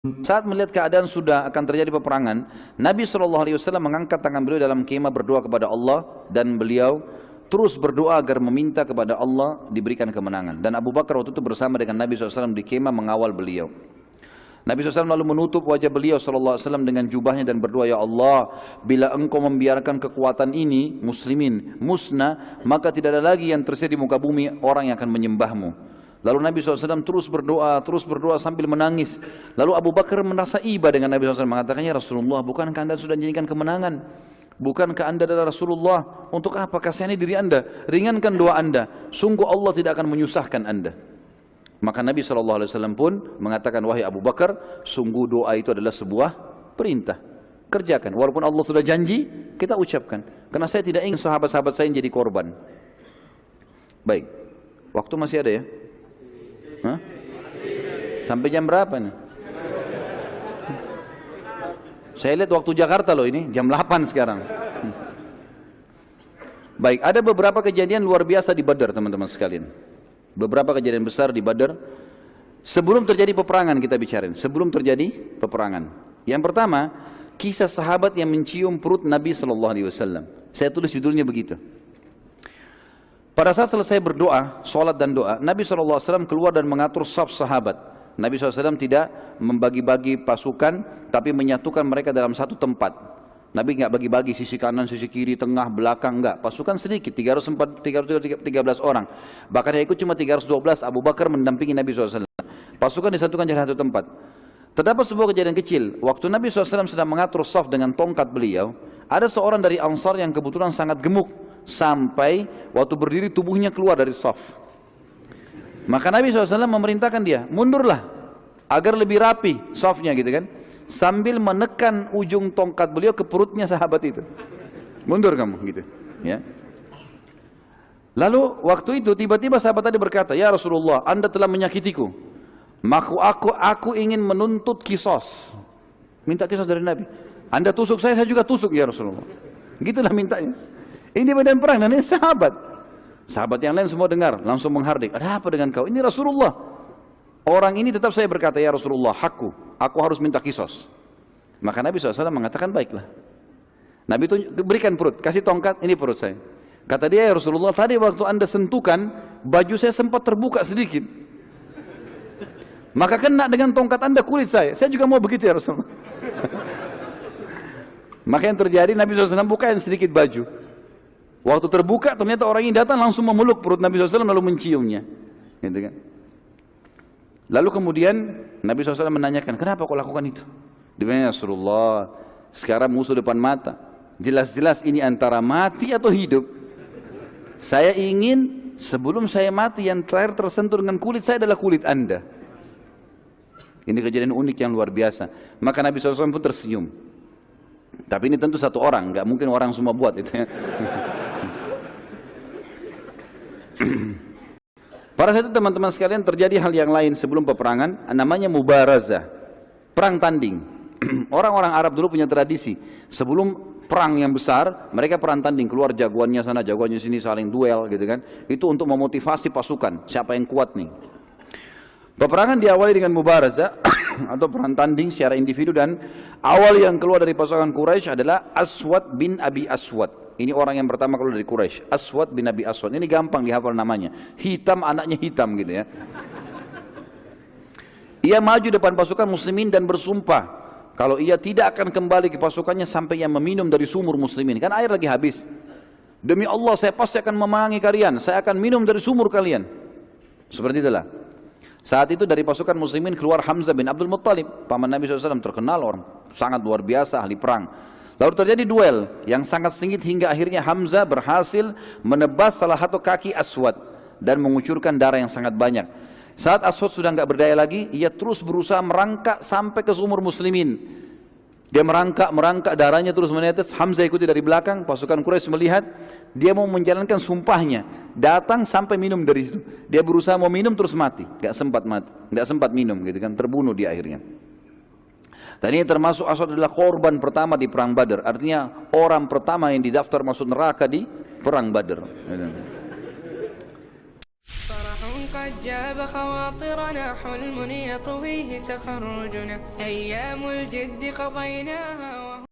Saat melihat keadaan sudah akan terjadi peperangan, Nabi SAW mengangkat tangan beliau dalam kemah berdoa kepada Allah, dan beliau terus berdoa agar meminta kepada Allah diberikan kemenangan. Dan Abu Bakar waktu itu bersama dengan Nabi SAW di kemah mengawal beliau. Nabi SAW lalu menutup wajah beliau SAW dengan jubahnya dan berdoa, "Ya Allah, bila engkau membiarkan kekuatan ini muslimin musnah, maka tidak ada lagi yang tersisa di muka bumi orang yang akan menyembahmu." Lalu Nabi SAW terus berdoa sambil menangis. Lalu Abu Bakar merasa iba dengan Nabi SAW, mengatakannya, "Rasulullah, bukankah anda sudah menjanjikan kemenangan? Bukankah anda adalah Rasulullah? Untuk apa kasihani diri anda? Ringankan doa anda. Sungguh Allah tidak akan menyusahkan anda." Maka Nabi SAW pun mengatakan, "Wahai Abu Bakar, sungguh doa itu adalah sebuah perintah. Kerjakan. Walaupun Allah sudah janji, kita ucapkan. Karena saya tidak ingin sahabat-sahabat saya jadi korban." Baik. Waktu masih ada ya? Hah? Sampai jam berapa nih? Saya lihat waktu Jakarta loh ini, jam 8 sekarang. Baik, ada beberapa kejadian luar biasa di Badar, teman-teman sekalian. Beberapa kejadian besar di Badar. Sebelum terjadi peperangan kita bicarain, sebelum terjadi peperangan. Yang pertama, kisah sahabat yang mencium perut Nabi SAW. Saya tulis judulnya begitu. Pada saat selesai berdoa, sholat dan doa, Nabi SAW keluar dan mengatur saf sahabat. Nabi SAW tidak membagi-bagi pasukan, tapi menyatukan mereka dalam satu tempat. Nabi nggak bagi-bagi sisi kanan, sisi kiri, tengah, belakang, enggak. Pasukan sedikit, 313 orang. Bahkan yang ikut cuma 312, Abu Bakar mendampingi Nabi SAW. Pasukan disatukan di satu tempat. Terdapat sebuah kejadian kecil. Waktu Nabi SAW sedang mengatur saf dengan tongkat beliau, ada seorang dari Ansar yang kebetulan sangat gemuk. Sampai waktu berdiri tubuhnya keluar dari saf. Maka Nabi SAW memerintahkan dia, "Mundurlah agar lebih rapi safnya," gitu kan. Sambil menekan ujung tongkat beliau ke perutnya sahabat itu. "Mundur kamu," gitu ya. Lalu waktu itu tiba-tiba sahabat tadi berkata, "Ya Rasulullah, anda telah menyakitiku. Maka aku ingin menuntut kisos." Minta kisos dari Nabi. "Anda tusuk saya juga tusuk ya Rasulullah." Gitulah mintanya. Ini medan perang dan ini sahabat. Sahabat yang lain semua dengar, langsung menghardik. "Ada apa dengan kau? Ini Rasulullah." Orang ini tetap saya berkata, "Ya Rasulullah, aku harus minta kisos." Maka Nabi SAW mengatakan, "Baiklah." Nabi itu berikan perut, kasih tongkat, "Ini perut saya." Kata dia, "Ya Rasulullah, tadi waktu anda sentuhkan, baju saya sempat terbuka sedikit. Maka kena dengan tongkat anda kulit saya juga mau begitu ya Rasulullah." Maka yang terjadi, Nabi SAW bukain sedikit baju. Waktu terbuka ternyata orang ini datang langsung memeluk perut Nabi SAW lalu menciumnya, gitu kan. Lalu kemudian Nabi SAW menanyakan, "Kenapa kau lakukan itu?" Dia bilang, "Ya Rasulullah, sekarang musuh depan mata. Jelas-jelas ini antara mati atau hidup. Saya ingin sebelum saya mati yang terakhir tersentuh dengan kulit saya adalah kulit anda." Ini kejadian unik yang luar biasa. Maka Nabi SAW pun tersenyum. Tapi ini tentu satu orang, nggak mungkin orang semua buat itu ya. Pada saat itu teman-teman sekalian terjadi hal yang lain sebelum peperangan, namanya mubarazah, perang tanding. Orang-orang Arab dulu punya tradisi, sebelum perang yang besar, mereka perang tanding, keluar jagoannya sana, jagoannya sini, saling duel gitu kan. Itu untuk memotivasi pasukan, siapa yang kuat nih. Peperangan diawali dengan mubarazah atau perang tanding secara individu, dan awal yang keluar dari pasukan Quraisy adalah Aswad bin Abi Aswad. Ini orang yang pertama keluar dari Quraisy, Aswad bin Abi Aswad. Ini gampang dihafal namanya. Hitam, anaknya hitam gitu ya. Ia maju depan pasukan muslimin dan bersumpah kalau ia tidak akan kembali ke pasukannya sampai ia meminum dari sumur muslimin. Kan air lagi habis. "Demi Allah, saya pasti akan memenangi kalian. Saya akan minum dari sumur kalian." Seperti itulah. Saat itu dari pasukan muslimin keluar Hamzah bin Abdul Muttalib, paman Nabi SAW, terkenal orang sangat luar biasa, ahli perang. Lalu terjadi duel yang sangat sengit hingga akhirnya Hamzah berhasil menebas salah satu kaki Aswad dan mengucurkan darah yang sangat banyak. Saat Aswad sudah nggak berdaya lagi, ia terus berusaha merangkak sampai ke sumur muslimin. Dia merangkak, darahnya terus menetes. Hamzah ikuti dari belakang. Pasukan Quraisy melihat dia mau menjalankan sumpahnya, datang sampai minum dari situ. Dia berusaha mau minum terus mati, nggak sempat minum, gitu kan, terbunuh di akhirnya. Dan ini termasuk Aswad adalah korban pertama di perang Badar. Artinya orang pertama yang didaftar masuk neraka di perang Badar. قد جاب خواطرنا حلم يطويه تخرجنا أيام الجد قضيناها